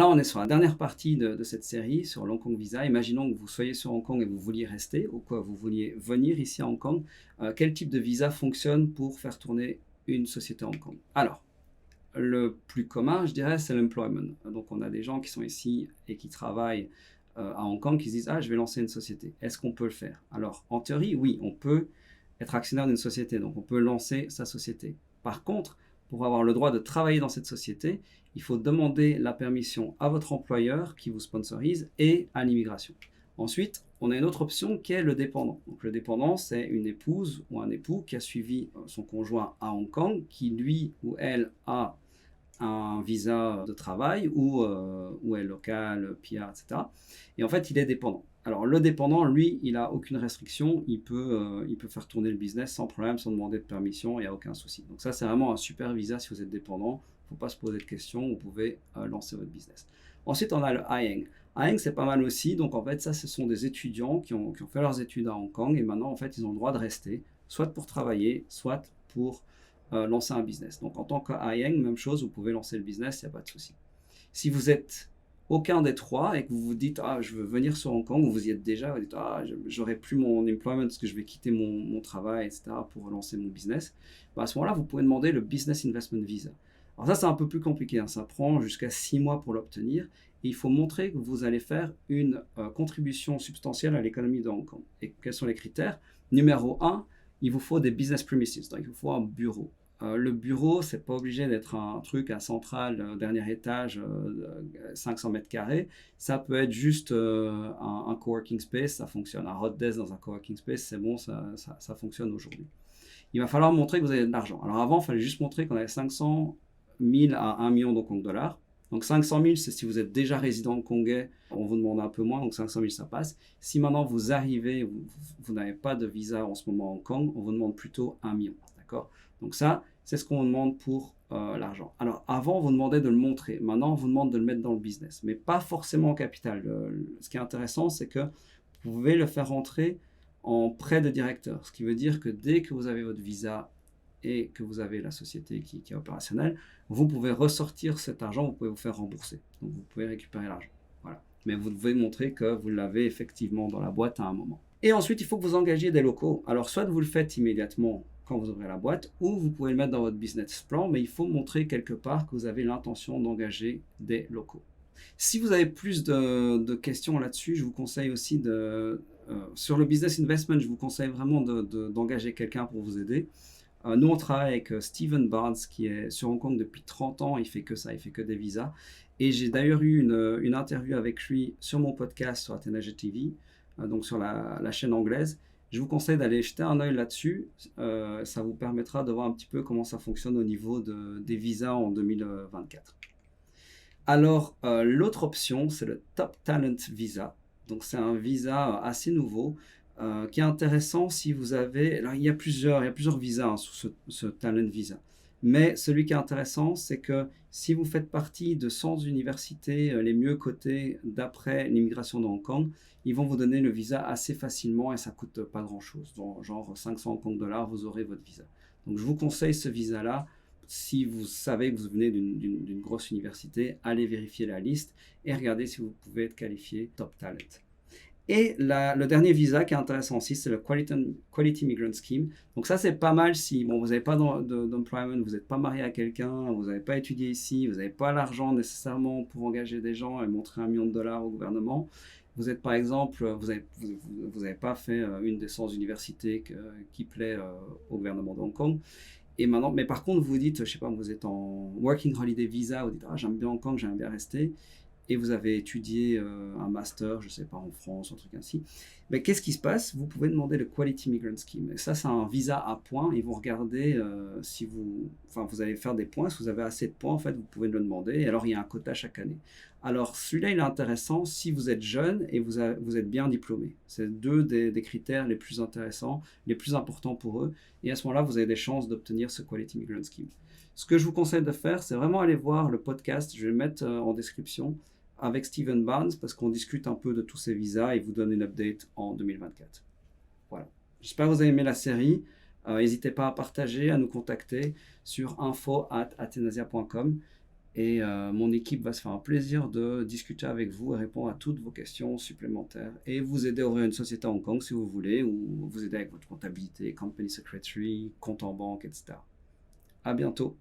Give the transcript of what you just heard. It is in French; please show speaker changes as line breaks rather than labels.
là, on est sur la dernière partie de cette série, sur l'Hong Kong Visa. Imaginons que vous soyez sur Hong Kong et vous vouliez rester, ou que vous vouliez venir ici à Hong Kong. Quel type de visa fonctionne pour faire tourner une société à Hong Kong? Alors, le plus commun, je dirais, c'est l'employment. Donc, on a des gens qui sont ici et qui travaillent à Hong Kong qui se disent « Ah, je vais lancer une société. Est-ce qu'on peut le faire ?» Alors, en théorie, oui, on peut être actionnaire d'une société. Donc, on peut lancer sa société. Par contre, pour avoir le droit de travailler dans cette société, il faut demander la permission à votre employeur qui vous sponsorise et à l'immigration. Ensuite, on a une autre option qui est le dépendant. Donc, le dépendant, c'est une épouse ou un époux qui a suivi son conjoint à Hong Kong, qui lui ou elle a un visa de travail ou est local, PR, etc. Et en fait, il est dépendant. Alors, le dépendant, lui, il n'a aucune restriction. Il peut faire tourner le business sans problème, sans demander de permission. Il n'y a aucun souci. Donc ça, c'est vraiment un super visa si vous êtes dépendant. Il ne faut pas se poser de questions. Vous pouvez lancer votre business. Ensuite, on a le IENG. IENG, c'est pas mal aussi. Donc, en fait, ça, ce sont des étudiants qui ont fait leurs études à Hong Kong. Et maintenant, en fait, ils ont le droit de rester, soit pour travailler, soit pour lancer un business. Donc, en tant qu'IENG, même chose, vous pouvez lancer le business, il n'y a pas de souci. Si vous êtes aucun des trois et que vous vous dites « Ah, je veux venir sur Hong Kong », ou vous y êtes déjà, vous dites « Ah, j'aurai plus mon employment parce que je vais quitter mon travail, etc. pour lancer mon business », à ce moment-là, vous pouvez demander le Business Investment Visa. Alors ça, c'est un peu plus compliqué, hein. Ça prend jusqu'à 6 mois pour l'obtenir. Et il faut montrer que vous allez faire une contribution substantielle à l'économie de Hong Kong. Et quels sont les critères? Numéro 1, il vous faut des business premises, donc il vous faut un bureau. Le bureau, c'est pas obligé d'être un truc à centrale, dernier étage, 500 mètres carrés. Ça peut être juste un coworking space, ça fonctionne. Un hot desk dans un coworking space, c'est bon, ça fonctionne aujourd'hui. Il va falloir montrer que vous avez de l'argent. Alors avant, il fallait juste montrer qu'on avait 500 000 à 1 million de Hong Kong dollars. Donc 500 000, c'est si vous êtes déjà résident hongkongais, on vous demande un peu moins, donc 500 000, ça passe. Si maintenant vous arrivez, vous n'avez pas de visa en ce moment à Hong Kong, on vous demande plutôt 1 million. D'accord? Donc ça, c'est ce qu'on demande pour l'argent. Alors avant, on vous demandait de le montrer. Maintenant, on vous demande de le mettre dans le business, mais pas forcément en capital. Ce qui est intéressant, c'est que vous pouvez le faire rentrer en prêt de directeur. Ce qui veut dire que dès que vous avez votre visa et que vous avez la société qui est opérationnelle, vous pouvez ressortir cet argent, vous pouvez vous faire rembourser. Donc vous pouvez récupérer l'argent. Voilà. Mais vous devez montrer que vous l'avez effectivement dans la boîte à un moment. Et ensuite, il faut que vous engagiez des locaux. Alors soit vous le faites immédiatement quand vous ouvrez la boîte, ou vous pouvez le mettre dans votre business plan, mais il faut montrer quelque part que vous avez l'intention d'engager des locaux. Si vous avez plus de questions là-dessus, je vous conseille aussi sur le business investment, je vous conseille vraiment d'engager quelqu'un pour vous aider. Nous, on travaille avec Steven Barnes, qui est sur Hong Kong depuis 30 ans. Il fait que ça, il fait que des visas. Et j'ai d'ailleurs eu une interview avec lui sur mon podcast sur Athénagé TV, donc sur la chaîne anglaise. Je vous conseille d'aller jeter un œil là-dessus. Ça vous permettra de voir un petit peu comment ça fonctionne au niveau des visas en 2024. Alors, l'autre option, c'est le Top Talent Visa. Donc, c'est un visa assez nouveau qui est intéressant si vous avez... Alors, il y a plusieurs visas hein, sous ce Talent Visa. Mais celui qui est intéressant, c'est que si vous faites partie de 100 universités les mieux cotées d'après l'immigration de Hong Kong, ils vont vous donner le visa assez facilement et ça coûte pas grand-chose. Genre 500 Hong Kong dollars, vous aurez votre visa. Donc, je vous conseille ce visa-là. Si vous savez que vous venez d'une grosse université, allez vérifier la liste et regardez si vous pouvez être qualifié Top Talent. Et le dernier visa qui est intéressant aussi, c'est le Quality Migrant Scheme. Donc ça, c'est pas mal si vous n'avez pas d'employment, vous n'êtes pas marié à quelqu'un, vous n'avez pas étudié ici, vous n'avez pas l'argent nécessairement pour engager des gens et montrer 1 million de dollars au gouvernement. Vous êtes par exemple, vous n'avez pas fait une des 100 universités qui plaît au gouvernement de Hong Kong. Et maintenant, mais par contre, vous dites, je sais pas, vous êtes en Working Holiday Visa, vous dites, ah, j'aime bien Hong Kong, j'aime bien rester, et vous avez étudié un master, je sais pas, en France, un truc ainsi. Mais qu'est-ce qui se passe? Vous pouvez demander le Quality Migrant Scheme. Et ça, c'est un visa à points. Ils vont regarder si vous allez faire des points. Si vous avez assez de points, en fait, vous pouvez le demander. Et alors, il y a un quota chaque année. Alors, celui-là, il est intéressant si vous êtes jeune et vous êtes bien diplômé. C'est deux des critères les plus intéressants, les plus importants pour eux. Et à ce moment-là, vous avez des chances d'obtenir ce Quality Migrant Scheme. Ce que je vous conseille de faire, c'est vraiment aller voir le podcast. Je vais le mettre en description avec Steven Barnes parce qu'on discute un peu de tous ces visas et vous donne une update en 2024. Voilà. J'espère que vous avez aimé la série. N'hésitez pas à partager, à nous contacter sur info@athenasia.com. Et mon équipe va se faire un plaisir de discuter avec vous et répondre à toutes vos questions supplémentaires et vous aider à ouvrir une société à Hong Kong si vous voulez, ou vous aider avec votre comptabilité, company secretary, compte en banque, etc. À bientôt.